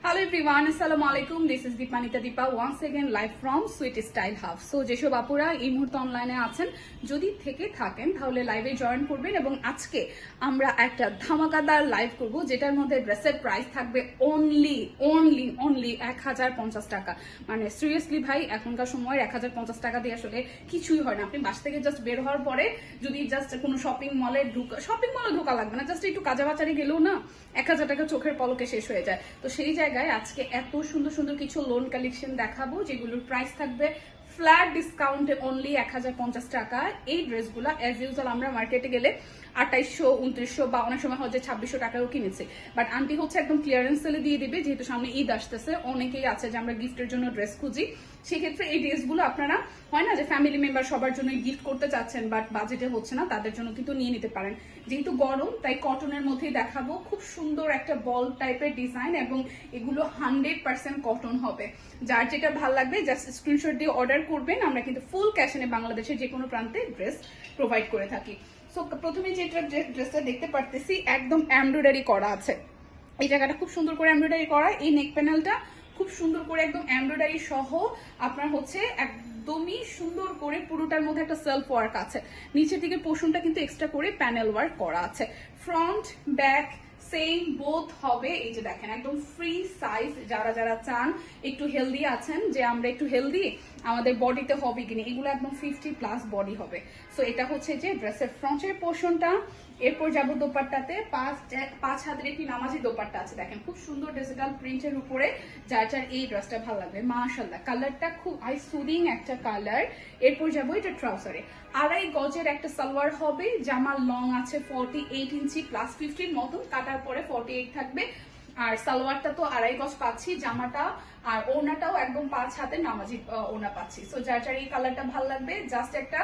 Hello everyone, Assalamu alaikum. This is Deepanita Deepa once again live from Sweet Style Hub. So যেসব আপুরা এই মুহূর্তে অনলাইনে আছেন যদি থেকে থাকেন তাহলে লাইভে জয়েন করবেন এবং আজকে আমরা একটা ধামাকাদার লাইভ করব যেটার মধ্যে ড্রেসের প্রাইস থাকবে অনলি 1050 টাকা। মানে সিরিয়াসলি ভাই এখনকার সময় 1050 টাকা দিয়ে আসলে কিছুই হয় না। আপনি বাসা থেকে জাস্ট বের হওয়ার পরে যদি জাস্ট কোনো শপিং মলে ঢোকা লাগবে না, জাস্ট একটু কাজাবাচারি গেলেও না 1000 টাকা চোখের পলকে শেষ হয়ে যায়। তো সেই জায়গায় আজকে এত সুন্দর সুন্দর কিছু লোন কালেকশন দেখাবো যেগুলোর প্রাইস থাকবে ফ্ল্যাট ডিসকাউন্টে অনলি 1050 টাকা। এই ড্রেসগুলো অ্যাজ ইউজুয়াল আমরা মার্কেটে গেলে 2800, 2900 বা অনেক সময় হচ্ছে 2600 টাকাও কিনেছে, বাট আন্টি হচ্ছে একদম ক্লিয়ারেন্স সেলে দিয়ে দিবে। যেহেতু সামনে ঈদ আসতেছে, অনেকেই আছে যে আমরা গিফটের জন্য ড্রেস খুঁজি, সেক্ষেত্রে এই ড্রেসগুলো আপনারা হয় না যে ফ্যামিলি মেম্বার সবার জন্য গিফট করতে চাচ্ছেন বাট বাজেটে হচ্ছে না, তাদের জন্য কিন্তু নিয়ে নিতে পারেন। যেহেতু গরম তাই কটনের মধ্যেই দেখাবো। খুব সুন্দর একটা বল টাইপের ডিজাইন এবং এগুলো 100% কটন হবে। যার যেটা ভালো লাগবে জাস্ট স্ক্রিনশট দিয়ে অর্ডার করবেন। আমরা কিন্তু ফুল ক্যাশনে বাংলাদেশের যে কোনো প্রান্তে ড্রেস প্রোভাইড করে থাকি। সো প্রথমে যেটা ড্রেসটা দেখতে পারতেছি একদম এমব্রয়ডারি করা আছে। এই জায়গাটা খুব সুন্দর করে এমব্রয়ডারি করা, এই নেক প্যানেলটা খুব সুন্দর করে একদম এমব্রয়ডারি সহ আপনার হচ্ছে একদমই সুন্দর করে পুরোটার মধ্যে একটা সেলফ ওয়ার্ক আছে। নিচের দিকে পোর্শনটা কিন্তু এক্সট্রা করে প্যানেল ওয়ার্ক করা আছে। ফ্রন্ট ব্যাক সেম বোথ হবে। এই যে দেখেন একদম ফ্রি সাইজ। যারা যারা চান একটু হেলদি আছেন যে আমরা একটু হেলদি আমাদের বডিতে হবে কিনা, এগুলো একদম 50+ বডি হবে। সো এটা হচ্ছে যে ড্রেসের ফ্রন্টের পোর্শনটা। এরপর যাবো দোপাট্টাতে। পাঁচ হাতের একটি নামাজি দোপাট্টা আছে, দেখেন খুব সুন্দর ডিজিটাল প্রিন্টের উপরে। যার যার এই ড্রেসটা ভালো লাগবে মাশাআল্লাহ, কালারটা খুব আই সুদিং একটা কালার। এরপর যাবো এটা ট্রাউজারে। 2.5 গজের একটা সালোয়ার হবে, জামার লং আছে 48 ইঞ্চি প্লাস 15 মতন, কাটার পরে 48 থাকবে। আর সালোয়ারটা তো 2.5 গজ পাচ্ছি, জামাটা আর ওনাটাও একদম 5 হাতের নামাজি ওনা পাচ্ছি। সো যার যার এই কালারটা ভালো লাগবে জাস্ট একটা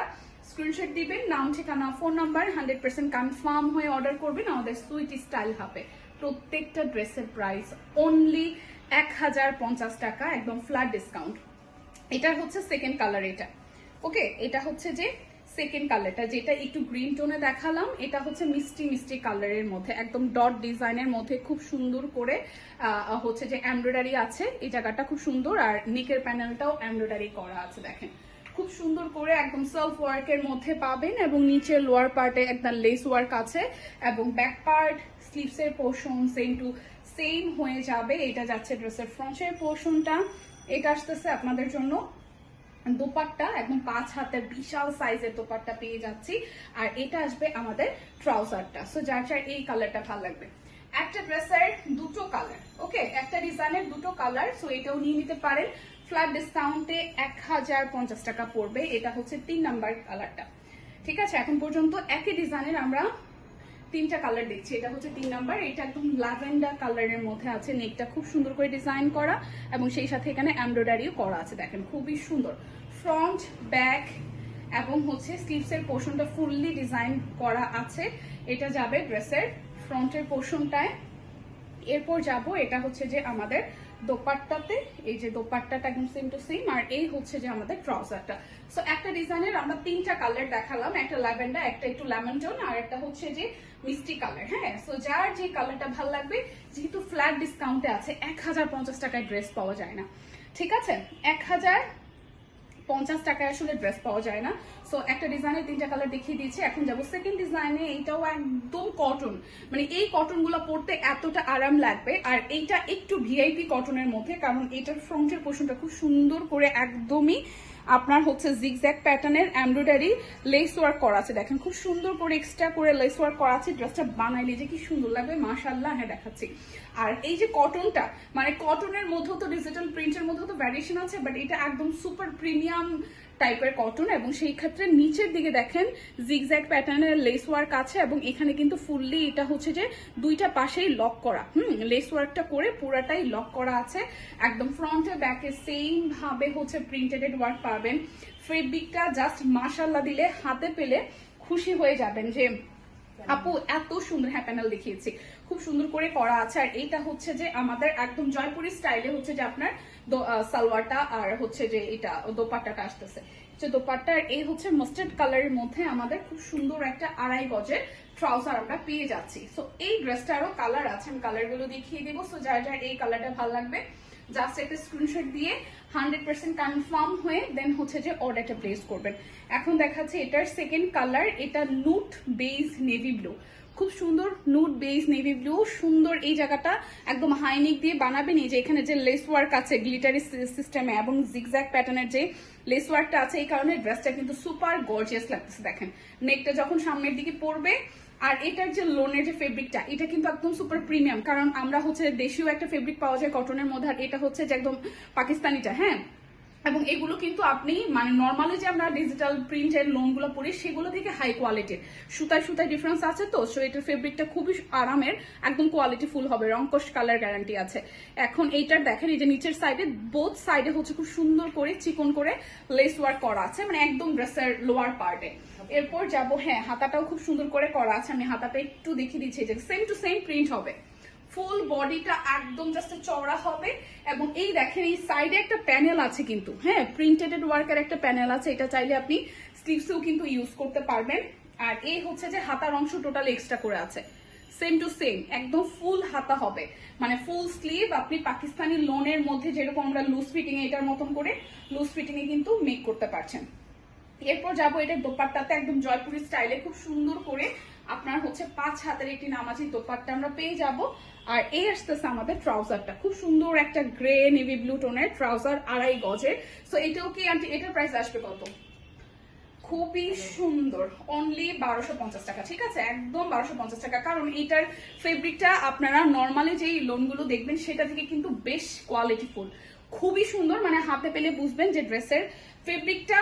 স্ক্রিনশট দিবেন, নাম ঠিকানা ফোন নাম্বার 100% কনফার্ম হয়ে অর্ডার করবেন আমাদের সুইট স্টাইল হাবে। প্রত্যেকটা ড্রেসের প্রাইস অনলি 1050 টাকা, একদম ফ্ল্যাট ডিসকাউন্ট। এটা হচ্ছে সেকেন্ড কালার। এটা ওকে, এটা হচ্ছে যে সেকেন্ড কালারটা যেটা একটু গ্রিন টোনে দেখালাম, এটা হচ্ছে মিষ্টি মিষ্টি কালারের মধ্যে একদম ডট ডিজাইনের মধ্যে খুব সুন্দর করে হচ্ছে যে এমব্রয়ডারি আছে। এই জায়গাটা খুব সুন্দর আর নেকের প্যানেলটাও এমব্রয়ডারি করা আছে, দেখেন খুব সুন্দর করে একদম সেলফ ওয়ার্কের মধ্যে পাবেন। এবং নিচে লোয়ার পার্টে একদম লেস ওয়ার্ক আছে এবং ব্যাক পার্ট স্লিভসের পোর্শন সেম টু সেম হয়ে যাবে। এটা যাচ্ছে ড্রেসের ফ্রন্টের পোর্শনটা। এটা আসতেছে আপনাদের জন্য দোপাট্টা, একদম 5 হাতের বিশাল সাইজের দোপাট্টা পেয়ে যাচ্ছি। আর এটা আসবে আমাদের ট্রাউজারটা। সো যার যার এই কালারটা ভালো লাগবে। একটা ড্রেসের দুটো কালার, ওকে, একটা ডিজাইনের দুটো কালার। সো এটাও নিয়ে নিতে পারেন। ফ্ল্যাট ডিসকাউন্টে 1050 টাকা পড়বে। এটা হচ্ছে 3 নাম্বার কালারটা। ঠিক আছে, এখন পর্যন্ত একই ডিজাইনের আমরা 3টা কালার দেখছি। এটা হচ্ছে 3 নাম্বার। এটা একদম ল্যাভেন্ডার কালারের মধ্যে আছে, নেকটা খুব সুন্দর করে ডিজাইন করা এবং সেই সাথে এখানে এমব্রয়ডারিও করা আছে, দেখেন খুবই সুন্দর। ফ্রন্ট ব্যাক এবং হচ্ছে স্লিভসের পোর্শনটা ফুললি ডিজাইন করা আছে। এটা যাবে ড্রেসের ফ্রন্টের পোর্শনটায়। এরপর যাব এটা হচ্ছে যে আমাদের দোপাট্টাতে। এই যে দোপাট্টাটা একদম সেম টু সেম, আর এই হচ্ছে যে আমাদের ট্রাউজারটা। সো একটা ডিজাইনের আমরা 3টা কালার দেখালাম, একটা ল্যাভেন্ডার, একটা একটু লেমন টোন, আর একটা হচ্ছে যে মিষ্টি কালার। হ্যাঁ, সো যার যে কালারটা ভালো লাগবে, যেহেতু ফ্ল্যাট ডিসকাউন্টে আছে 1050 টাকায় ড্রেস পাওয়া যায় না। ঠিক আছে, 1050 টাকায় আসলে ড্রেস পাওয়া যায় না। সো একটা ডিজাইনের 3টা কালার দেখিয়ে দিয়েছি। এখন যাবো সেকেন্ড ডিজাইনে। এইটাও একদম কটন, মানে এই কটন গুলো পরতে এতটা আরাম লাগবে। আর এইটা একটু ভিআইপি কটনের মধ্যে, কারণ এটার ফ্রন্টের পোর্শনটা খুব সুন্দর করে একদমই আপনার হচ্ছে জিগজ্যাগ প্যাটার্নের এমব্রয়ডারি লেস ওয়ার্ক করা আছে, দেখেন খুব সুন্দর করে এক্সট্রা করে লেস ওয়ার্ক করা আছে। ড্রেসটা বানাইলে যে কি সুন্দর লাগবে মাশাআল্লাহ। হ্যাঁ দেখাচ্ছি। আর এই যে কটনটা, মানে কটনের মধ্যেও তো ডিজিটাল প্রিন্টের মধ্যেও তো ভ্যারিয়েশন আছে, বাট এটা একদম সুপার প্রিমিয়াম টাইপের কটন এবং সেই ক্ষেত্রে নিচের দিকে দেখেন জিগজ্যাগ প্যাটার্নের লেস ওয়ার্ক আছে এবং এখানে কিন্তু ফুললি এটা হচ্ছে যে দুইটা পাশেই লক করা, লেস ওয়ার্কটা করে পুরাটাই লক করা আছে। একদম ফ্রন্টে ব্যাকে সেম ভাবে হচ্ছে প্রিন্টেড ওয়ার্ক পাবেন। ফেব্রিকটা জাস্ট মাশাআল্লাহ দিলে হাতে পেলে খুশি হয়ে যাবেন যে আপু এত সুন্দর। হ্যাঁ প্যানেল দেখিয়েছি, খুব সুন্দর করে করা আছে। আর এইটা হচ্ছে যে আমাদের একদম জয়পুরি স্টাইলে হচ্ছে যে আপনার সালোয়ারটা আর হচ্ছে যে এটা দোপাট্টাটা আসতেছে, যে দোপাট্টার এই হচ্ছে মাস্টার্ড কালারের মধ্যে আমাদের খুব সুন্দর একটা 2.5 গজের ট্রাউজার আমরা পেয়ে যাচ্ছি। সো এই ড্রেসটারও কালার আছে, আমি কালারগুলো দেখিয়ে দেবো। সো যার যার এই কালারটা ভালো লাগবে জাস্ট একটা স্ক্রিনশট দিয়ে 100% কনফার্ম হয়ে দেন হচ্ছে যে অর্ডারটা প্লেস করবেন। এখন দেখাচ্ছে এটার সেকেন্ড কালার, এটা নুট বেজ নেভি ব্লু, খুব সুন্দর নুট বেজ নেভি ব্লু, সুন্দর এই জায়গাটা একদম হাইনেক দিয়ে বানাবেন। এই যে এখানে যে লেস ওয়ার্ক আছে গ্লিটারি সিস্টেমে এবং জিগজ্যাগ প্যাটার্নের যে লেস ওয়ার্কটা আছে, এই কারণে ড্রেসটা কিন্তু সুপার গর্জিয়াস লাগতেছে। দেখেন নেকটা যখন সামনের দিকে পড়বে, আর এটার যে লোনের যে ফেব্রিকটা এটা কিন্তু একদম সুপার প্রিমিয়াম, কারণ আমরা হচ্ছে দেশীয় একটা ফেব্রিক পাওয়া যায় কটনের মধ্যে, আর এটা হচ্ছে যে একদম পাকিস্তানিটা। হ্যাঁ, এবং এগুলো কিন্তু আপনি মানে নর্মালি যে আমরা ডিজিটাল প্রিন্টের লোনগুলো পরি সেগুলো থেকে হাই কোয়ালিটির, সুতায় সুতায় ডিফারেন্স আছে তো। সো এটার ফেব্রিকটা খুবই আরামের, একদম কোয়ালিটি ফুল হবে, রংকশ কালার গ্যারান্টি আছে। এখন এইটার দেখেন এই যে নিচের সাইডে বোথ সাইডে হচ্ছে খুব সুন্দর করে চিকন করে লেস ওয়ার্ক করা আছে, মানে একদম ড্রেসের লোয়ার পার্টে। এরপর যাবো, হ্যাঁ হাতাটাও খুব সুন্দর করে করা আছে, আমি হাতাটা একটু দেখিয়ে দিচ্ছি যে সেম টু সেম প্রিন্ট হবে, ফুল বডিটা একদম জাস্ট চওড়া হবে। এবং এই দেখেন এই সাইডে একটা প্যানেল আছে কিন্তু, হ্যাঁ প্রিন্টেড ওয়ার্কের একটা প্যানেল আছে, এটা চাইলে আপনি স্লিভসেও কিন্তু ইউজ করতে পারবেন। আর এই হচ্ছে যে হাতার অংশ টোটাল এক্সট্রা করে আছে, সেম টু সেম একদম ফুল হাতা হবে, মানে ফুল স্লিভ। আপনি পাকিস্তানি লোনের মধ্যে যেরকম আমরা লুজ ফিটিং এটার মতন করে লুজ ফিটিং এ কিন্তু মেক করতে পারছেন। এরপর যাবো এটা দোপাট্টাতে একদম জয়পুরি স্টাইলে খুব সুন্দর করে আপনার হচ্ছে 5 হাতের একটি নামাজি দোপাট্টা আমরা পেয়ে যাব। আর এই আসতেছে আমাদের ট্রাউজারটা, খুব সুন্দর একটা গ্রে নেভি ব্লু টোনের ট্রাউজার 2.5 গজের। সো এটাও কি আন্টি এটার প্রাইস আসবে কত? খুবই সুন্দর, অনলি 1250 টাকা। ঠিক আছে, একদম 1250 টাকা, কারণ এটার ফেব্রিকটা আপনারা নর্মালি যেই লোনগুলো দেখবেন সেটা থেকে কিন্তু বেশ কোয়ালিটিফুল, খুবই সুন্দর, মানে হাতে পেলে বুঝবেন যে ড্রেসের ফেব্রিকটা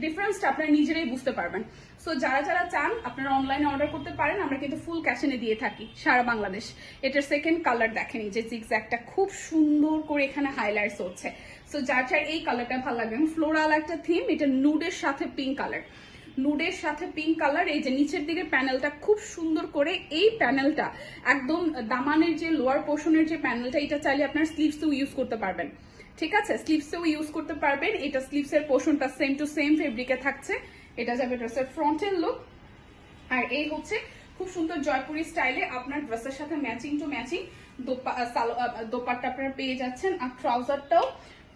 ডিফারেন্সটা আপনারা নিজেরাই বুঝতে পারবেন। সো যারা যারা চান আপনারা অনলাইনে অর্ডার করতে পারেন, আমরা কিন্তু ফুল ক্যাশ এনে দিয়ে থাকি সারা বাংলাদেশ। এটার সেকেন্ড কালার দেখেন, যে জিগজ্যাগটা খুব সুন্দর করে এখানে হাইলাইটস হচ্ছে। সো যার যার এই কালারটা ভালো লাগবে, ফ্লোরাল একটা থিম, এটা নুডের সাথে পিঙ্ক কালার, নুডের সাথে পিঙ্ক কালার। এই যে নিচের দিকে প্যানেলটা খুব সুন্দর করে, এই প্যানেলটা একদম দামানের যে লোয়ার পোর্শনের যে প্যানেলটা, এটা চাইলে আপনার স্লিভসেও ইউজ করতে পারবেন। ঠিক আছে, স্লিভসেও ইউজ করতে পারবেন। এটা স্লিভসের পোর্শনটা সেম টু সেম ফেব্রিকে থাকছে, এটা যাবে ড্রেসের ফ্রন্টের লুক। আর এই হচ্ছে খুব সুন্দর জয়পুরি স্টাইলে আপনার ড্রেসের সাথে ম্যাচিং টু ম্যাচিং দোপাট্টা আপনারা পেয়ে যাচ্ছেন। আর ট্রাউজারটাও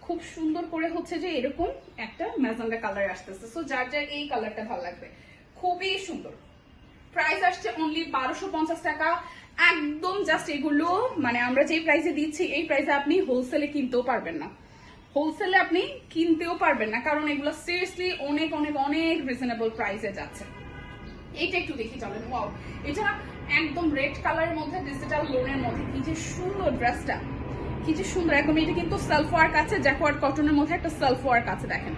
খুব সুন্দর করে হচ্ছে যে এরকম একটা ম্যাজেন্ডা কালার আসতেছে। সো যার যার এই কালারটা ভালো লাগবে, খুবই সুন্দর। প্রাইস আসছে অনলি 1250 টাকা, একদম জাস্ট এগুলো মানে আমরা যে প্রাইসে দিচ্ছি এই প্রাইসে আপনি হোলসেলে কিনতেও পারবেন না, হোলসেলে আপনি কিনতেও পারবেন না, কারণ এগুলো সিরিয়াসলি অনেক অনেক অনেক রিজনেবল প্রাইসে যাচ্ছে। এইটা একটু দেখি চলেন, ওয়াও এটা একদম রেড কালারের মধ্যে ডিজিটাল লোনের মধ্যে, কি যে সুন্দর ড্রেসটা, কি যে সুন্দর একদম। এটা কিন্তু সেলফ ওয়ার্ক আছে, জ্যাকওয়ার্ড কটনের মধ্যে একটা সেলফ ওয়ার্ক আছে, দেখেন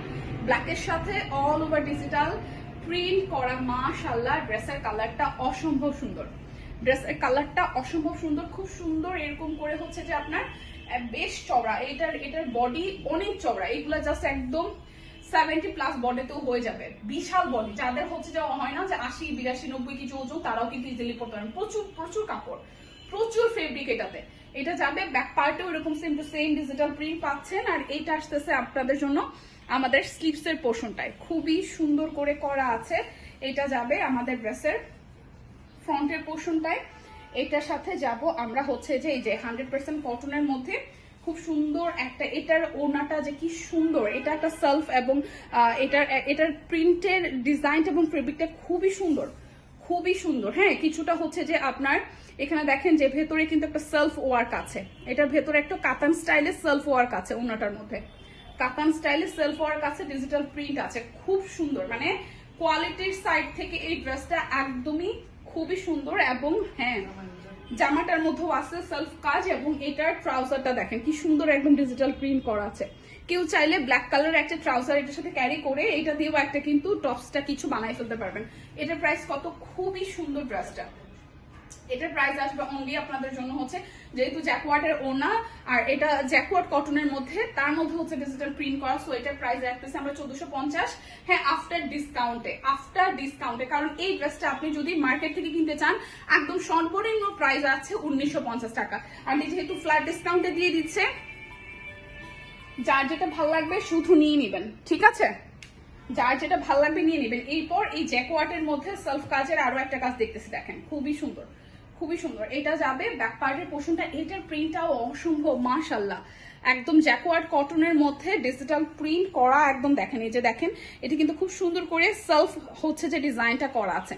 ব্ল্যাকের সাথে অল ওভার ডিজিটাল প্রিন্ট করা। মাশাআল্লাহ, ড্রেসের কালারটা অসম্ভব সুন্দর, ড্রেসের কালারটা অসম্ভব সুন্দর, খুব সুন্দর। এরকম করে হচ্ছে যে আপনার বেশ চওড়া, এটার বডি অনেক চওড়া, এগুলা জাস্ট একদম 70+ বডিতেও হয়ে যাবে, বিশাল বডি। যাদের হচ্ছে যে হয় না যে 80, 82, 90 কেজি ওজন, তারাও কিন্তু ইজিলি পড়তে পারেন। প্রচুর প্রচুর কাপড়, প্রচুর ফেব্রিক এটাতে। এটা যাবে ব্যাক পার্টেও এরকম same to same digital print পাচ্ছেন। আর এইটা আসতেছে আপনাদের জন্য আমাদের স্লিভসের পোর্শনটায় খুবই সুন্দর করে করা আছে, এটা যাবে আমাদের ড্রেসের ফ্রন্টের পোর্শনটায়। এটার সাথে যাব আমরা হচ্ছে যে এই যে 100% কটনের মধ্যে খুব সুন্দর একটা, এটার ওনাটা যে কি সুন্দর, এটা একটা সেলফ এবং এটার প্রিন্টের ডিজাইন এবং ফেব্রিকটা খুবই সুন্দর, খুবই সুন্দর। হ্যাঁ, কিছুটা হচ্ছে যে আপনার এখানে দেখেন যে ভেতরে কিন্তু একটা সেলফ ওয়ার্ক আছে, এটার ভেতরে একটা কাতান স্টাইলে সেলফ ওয়ার্ক আছে, ওনাটার মধ্যে কাতান স্টাইলে সেলফ ওয়ার্ক আছে, ডিজিটাল প্রিন্ট আছে, খুব সুন্দর। মানে কোয়ালিটির সাইড থেকে এই ড্রেসটা একদমই খুবই সুন্দর। এবং হ্যাঁ, জামাটার মধ্যেও আছে সেলফ কাজ, এবং এটার ট্রাউজারটা দেখেন কি সুন্দর, একদম ডিজিটাল প্রিন্ট করা আছে। কেউ চাইলে ব্ল্যাক কালারের একটা ট্রাউজার এটার সাথে ক্যারি করে এটা দিয়েও একটা কিন্তু টপসটা কিছু বানাই ফেলতে পারবেন। এটার প্রাইস কত? খুবই সুন্দর ড্রেসটা, এটার প্রাইস আসবে অনলি আপনাদের জন্য হচ্ছে, যেহেতু জ্যাকওয়ার্ডের ওনা আর এটা জ্যাকওয়ার্ড কটনের মধ্যে, তার মধ্যে হচ্ছে ডিজিটাল প্রিন্ট করা, সো এটার প্রাইস রাখতেছে আমরা 1450। হ্যাঁ, আফটার ডিসকাউন্টে, কারণ এই ড্রেসটা আপনি যদি মার্কেট থেকে কিনতে চান একদম সর্বনিম্ন প্রাইস আছে 1950 টাকা, আর যেহেতু ফ্ল্যাট ডিসকাউন্টে দিয়ে দিচ্ছে, যার যেটা ভালো লাগবে শুধু নিয়ে নেবেন, ঠিক আছে? যার যেটা ভালো লাগবে নিয়ে নেবেন। এরপর এই জ্যাকওয়ার্ডের মধ্যে সেলফ কাজের আরো একটা কাজ দেখতেছি, দেখেন খুবই সুন্দর, খুবই সুন্দর। এটা যাবে ব্যাক পার্টের পোর্শনটা, এটার প্রিন্টটাও অসম্ভব মাশাআল্লাহ, একদম জ্যাকওয়ার্ড কটনের মধ্যে ডিজিটাল প্রিন্ট করা, একদম দেখেন, এই যে দেখেন এটা কিন্তু খুব সুন্দর করে সেলফ হচ্ছে যে ডিজাইনটা করা আছে।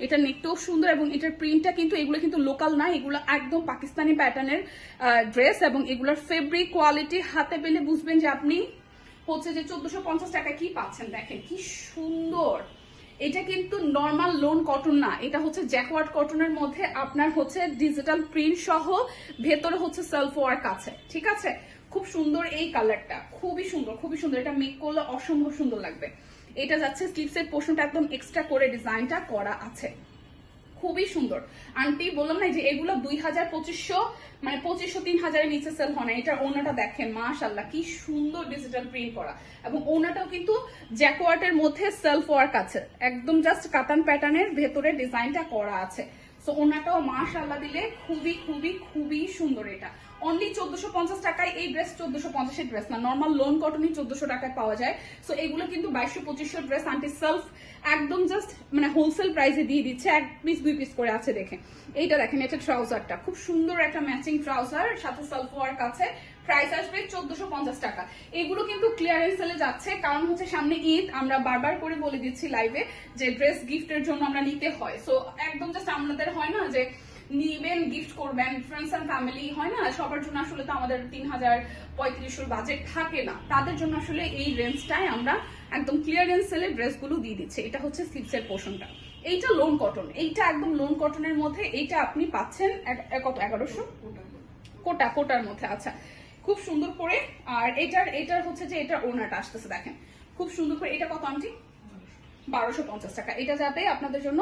এটা নেকটাও সুন্দর এবং এটার প্রিন্টটা কিন্তু, এগুলো কিন্তু লোকাল না, এগুলো একদম পাকিস্তানি প্যাটার্নের ড্রেস, এবং এগুলোর ফেব্রিক কোয়ালিটি হাতে পেলে বুঝবেন যে আপনি হচ্ছে যে 1450 টাকা কি পাচ্ছেন। দেখেন কি সুন্দর, এটা কিন্তু নর্মাল লোন কটন না, এটা হচ্ছে জ্যাকওয়ার্ড কটনের মধ্যে আপনার হচ্ছে ডিজিটাল প্রিন্ট সহ, ভেতরে হচ্ছে সেলফ ওয়ার্ক আছে, ঠিক আছে? খুব সুন্দর এই কালারটা, খুবই সুন্দর, খুবই সুন্দর, এটা মেক করলে অসম্ভব সুন্দর লাগবে। এটা যাচ্ছে স্লিভসের পোর্শনটা একদম এক্সট্রা করে ডিজাইনটা করা আছে, খুবই সুন্দর। আন্টি বললাম না যে এগুলো 2000-2500, মানে 2500-3000 এর নিচে সেল হয় না। এটার ওনাটা দেখেন মাশাআল্লাহ কি সুন্দর ডিজিটাল প্রিন্ট করা, এবং ওনাটাও কিন্তু জ্যাকওয়ার্ডের মধ্যে সেলফ ওয়ার্ক আছে, একদম জাস্ট কাতান প্যাটার্নের ভেতরে ডিজাইনটা করা আছে। সো ওনাটাও মাশাআল্লাহ দিলে খুবই খুবই খুবই সুন্দর। এটা অনলি 1450 টাকায়, এই ড্রেস 1450 এর ড্রেস না, নর্মাল লোন কটনই 1400 টাকায় পাওয়া যায়। সো এগুলো কিন্তু 2200-2500 ড্রেস আন্টি সেলফ একদম জাস্ট মানে হোলসেল প্রাইসে দিয়ে দিচ্ছে, 1 পিস 2 পিস করে আছে। দেখে এইটা দেখেন, এটা ট্রাউজারটা খুব সুন্দর, একটা ম্যাচিং ট্রাউজার সাথে সেলফ ওয়ার্ক আছে, প্রাইস আসবে 1450 টাকা। এগুলো কিন্তু ক্লিয়ারেন্স সেলে যাচ্ছে, কারণ হচ্ছে সামনে ঈদ, আমরা বারবার করে বলে দিচ্ছি লাইভে যে ড্রেস গিফটের জন্য আমরা নিতে হয়। সো একদম জাস্ট আমাদের হয় না যে নিবেন গিফট করবেন, ফ্রেন্ডস এন্ড ফ্যামিলি হয় না, সবার জন্য আসলে তো আমাদের 3000-3500 বাজেট থাকে না, তাদের জন্য আসলে এই রেঞ্জটাই আমরা একদম ক্লিয়ারেন্স সেলে ড্রেসগুলো দিয়ে দিচ্ছে। এটা হচ্ছে স্লিভসের পোর্শনটা, এইটা লোন কটন, এইটা একদম লোন কটনের মধ্যে, এইটা আপনি পাচ্ছেন কত 1100 কোটার মধ্যে। আচ্ছা, খুব সুন্দর করে। আর এটার হচ্ছে যে এটার ওনাটা আসতেছে দেখেন খুব সুন্দর করে। এটা কত আন্টি? 1250 টাকা। এটা যাবে আপনাদের জন্য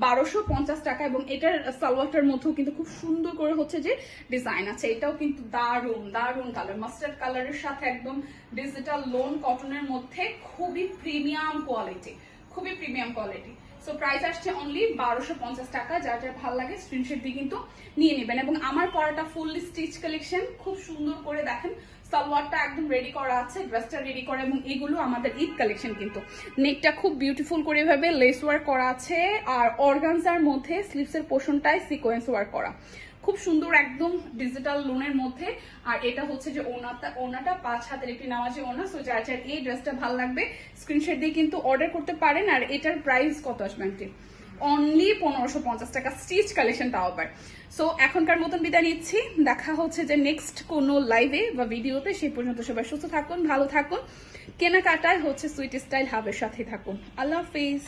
1250 টাকা, এবং এটার সালোয়ারটার মধ্যেও কিন্তু খুব সুন্দর করে হচ্ছে যে ডিজাইন আছে। এটাও কিন্তু দারুন দারুন কালার, মাস্টার্ড কালারের সাথে একদম ডিজিটাল লোন কটনের মধ্যে, খুবই প্রিমিয়াম কোয়ালিটি, খুবই প্রিমিয়াম কোয়ালিটি। সো প্রাইস আসছে অনলি 1250 টাকা। যার যার ভালো লাগে স্ক্রিনশট দিয়ে কিন্তু নিয়ে নেবেন। এবং আমার পরাটা ফুললি স্টিচ কালেকশন, খুব সুন্দর করে দেখেন সালোয়ারটা একদম রেডি করা আছে, ড্রেসটা রেডি করা, এবং এগুলো আমাদের ঈদ কালেকশন। কিন্তু নেকটা খুব বিউটিফুল করে এভাবে লেস ওয়ার্ক করা আছে, আর অর্গানজার মধ্যে স্লিভসের পোর্শনটায় সিকোয়েন্স ওয়ার্ক করা, খুব সুন্দর একদম ডিজিটাল লোনের মধ্যে। আর এটা হচ্ছে যে ওনাটা 5 হাতের একটি নামাজি ওনা। সো যার যার এই ড্রেসটা ভালো লাগবে স্ক্রিনশট দিয়ে কিন্তু অর্ডার করতে পারেন। আর এটার প্রাইস কত আসবে আন্টি? অনলি 1550 টাকা, স্টিচ কালেকশন তাও আবার। সো এখনকার মতন বিদায় নিচ্ছি, দেখা হচ্ছে যে নেক্সট কোনো লাইভে বা ভিডিওতে। সেই পর্যন্ত সবাই সুস্থ থাকুন, ভালো থাকুন, কেনাকাটায় হচ্ছে সুইট স্টাইল হাবের সাথে থাকুন। আল্লাহ হাফিজ।